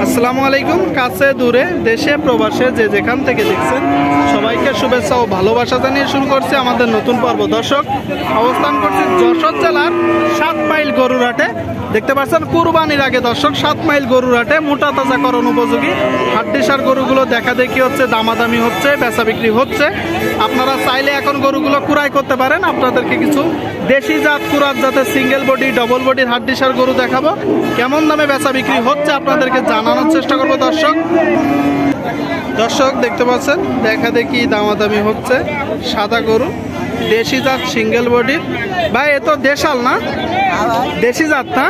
আসসালামু আলাইকুম। কাছে দূরে দেশে প্রবাসে যে যেখান থেকে দেখছেন সবাইকে শুভেচ্ছা ও ভালোবাসা জানিয়ে শুরু করছি আমাদের নতুন পর্ব। দর্শক, অবস্থান করছি যশোর জেলার 7 মাইল গরুর হাটে। দেখতে পাচ্ছেন কুরবানির আগে দর্শক 7 মাইল গরুর হাটে মোটা তাজাকরণ উপযোগী হাড্ডিসার গরুগুলো দেখা দেখি হচ্ছে, দামাদামি হচ্ছে, বেচা বিক্রি হচ্ছে। আপনারা চাইলে এখন গরুগুলো ক্রয় করতে পারেন। আপনাদেরকে কিছু দেশি জাত কুরাত জাতের সিঙ্গেল বডি ডবল বডির হাড্ডিসার গরু দেখাবো। কেমন দামে বেচা বিক্রি হচ্ছে আপনাদেরকে জানানোর চেষ্টা করবো। দর্শক দেখতে পাচ্ছেন দেখা দেখি দামাদামি হচ্ছে। সাদা গরু দেশি জাত সিঙ্গেল বডির। ভাই এ তো দেশাল না, দেশি জাত না?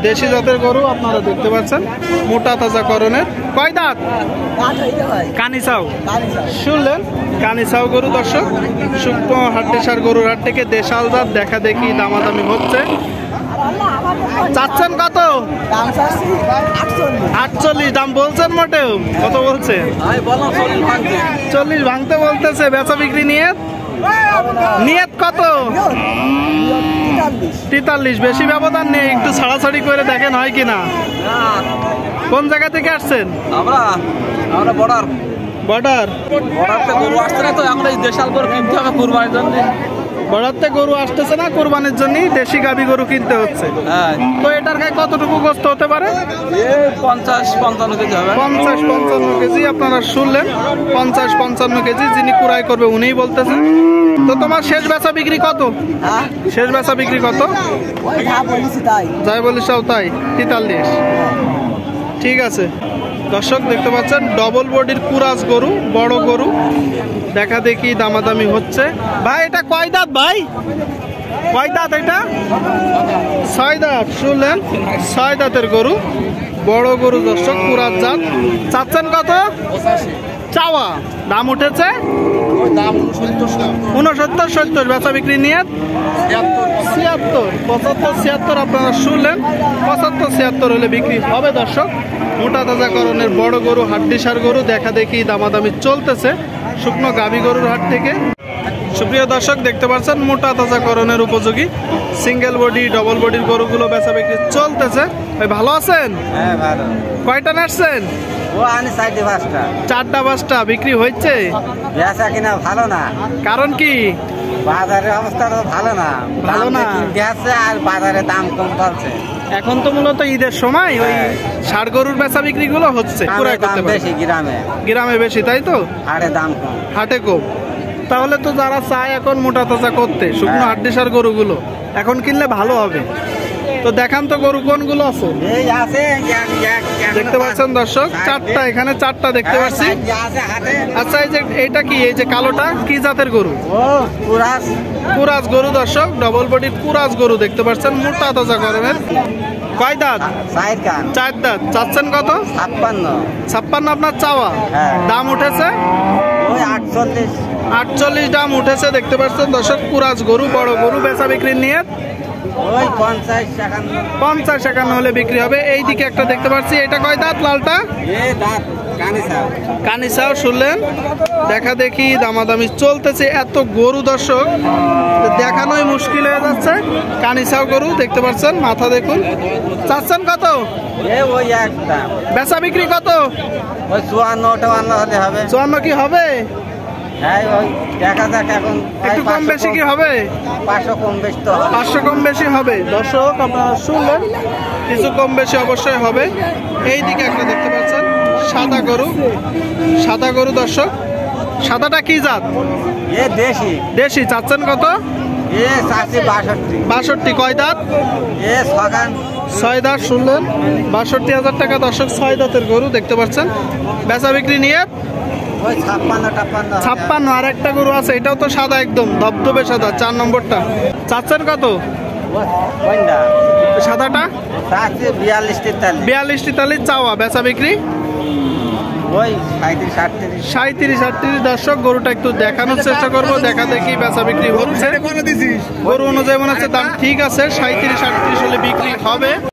দেশি জাতের গরু আপনারা দেখতে পাচ্ছেন, মোটা তাজাকরণের। কয় দাঁত? কানিসাও শুনলেন, কানিসাও গরু। দর্শক, শুকনো হাড্ডিসার গরুর হাট থেকে দেশাল জাত দেখা দেখি দামাদামি হচ্ছে। চাচ্ছেন কত? 48 দাম বলছেন মোটেও? কত বলছে? 40 ভাঙতে বলতেছে। বেচা বিক্রি নিয়ত কত? 43। বেশি ব্যবধান নেই, একটু ছাড়াছাড়ি করে দেখেন হয় কিনা। কোন জায়গা থেকে আসছেন? আমরা বর্ডার গরু আসছে না, তো আমরা এই দেশাল গরু কিনতে হবে কুরবানির জন্য। বর্ডারতে গরু আসতেছে না, কোরবানির জন্য দেশি গাভী গরু কিনতে হচ্ছে। তো এটার গায়ে কতটুকু গোস্ত হতে পারে? 50-55 কেজি হবে। 50-55 কেজি। আপনারা শুনলেন, 50-55 কেজি। যিনি ক্রয় করবে উনিই বলতেছেন। তো তোমার শেষ বেচা বিক্রি কত? শেষ বেচা বিক্রি কত? যাই বলিস তাই, 43। ঠিক আছে। দর্শক দেখতে পাচ্ছেন ডবল বডির কুরাজ গরু, বড় গরু দেখা দেখি দামাদামি হচ্ছে। ভাই এটা কয় দাঁত? ভাই কয় দাঁত এটা? 6 দাঁত। শুনলেন, 6 দাঁতের গরু, বড় গরু। দর্শক, কুরাজ জাত। চাচ্ছেন কত? চাওয়া দাম উঠেছে 69-70। বেচা বিক্রি নিয়ে 76, 75-76। আপনারা শুনলেন, 75-76 হলে বিক্রি হবে। দর্শক, মোটা তাজাকরণের বড় গরু হাড্ডিসার গরু দেখা দেখি দামাদামি চলতেছে শুকনো গাভী গরুর হাট থেকে। সুপ্রিয় দর্শক দেখতে পাচ্ছেন মোটা তাজাকরণের উপযোগী সিঙ্গেল বডি ডবল বডির গরুগুলো বেচা বিক্রি চলতেছে। ভাই ভালো আছেন? হ্যাঁ ভালো। কয়টা নাচছেন? 4টা-5টা বিক্রি হচ্ছে। বেচা কিনা ভালো না। কারণ কি? বাজারের অবস্থা তো ভালো না। আর বাজারে দাম কম চলছে। এখন তো মূলত ঈদের সময় ওই ষাড় গরুর বেচা বিক্রি গুলো হচ্ছে। বেশি গ্রামে বেশি, তাই তো? হাটে দাম কম, হাটে কম। তাহলে তো যারা চায় এখন মোটা তাজা করতে শুকনো হাড্ডিসার গরুগুলো এখন কিনলে ভালো হবে। তো দেখান তো গরু কোনগুলো আছে। দেখতে পাচ্ছেন দর্শক 4টা, এখানে 4টা দেখতে পাচ্ছি। আচ্ছা, এই যে এটা কি? এই যে কালোটা কি জাতের গরু? কুরাজ গরু। দর্শক, ডবল বডি কুরাজ গরু দেখতে পাচ্ছেন, মোটা তাজা গরমের। কয় দাঁত? 4 দাঁত। চাচ্ছেন কত? 56 আপনার চাওয়া। দাম উঠেছে 48 দাম উঠেছে। দেখতে পাচ্ছেন দর্শক, কুরাজ গরু, বড় গরু। বেচা বিক্রির নিয়ে 50-51 হলে বিক্রি হবে। এই দিকে একটা দেখতে পাচ্ছি, এটা কয় দাঁত? লালটা কানিসাও। শুনলেন, দেখা দেখি দামাদামি চলতেছে। এত গরু দর্শক দেখানোই মুশকিল হয়ে যাচ্ছে। কানিসাও গরু দেখতে পাচ্ছেন, মাথা দেখুন। চাচ্ছেন কত? বেচা বিক্রি কত? 54 কি হবে? একটু কম বেশি কি হবে? 500 কম বেশি হবে। দর্শক আপনারা শুনলেন, কিছু কম বেশি অবশ্যই হবে। এই দিকে একটা দেখতে পাচ্ছেন সাদা গরু, সাদা গরু। দর্শক, সাদাটা কি জাত? দেশি। চাচ্ছেন কত? 62। কয় দাঁত? 6 দাঁত। শুনলেন, 62,000 টাকা। দর্শক, 6 দাঁতের গরু দেখতে পাচ্ছেন। বেচা বিক্রি নিয়ে 56। আর একটা গরু আছে, এটাও তো সাদা, একদম ধবধবে সাদা, 4 নম্বরটা। চাচ্ছেন কত? সাদাটা 42-43 চাওয়া। বেচা বিক্রি 37-38। দর্শক, গরুটা একটু দেখানোর চেষ্টা করবো। দেখা দেখি বেচা বিক্রি হচ্ছে। গরু অনুযায়ী মনে হচ্ছে দাম ঠিক আছে, 37-38 হলে বিক্রি হবে।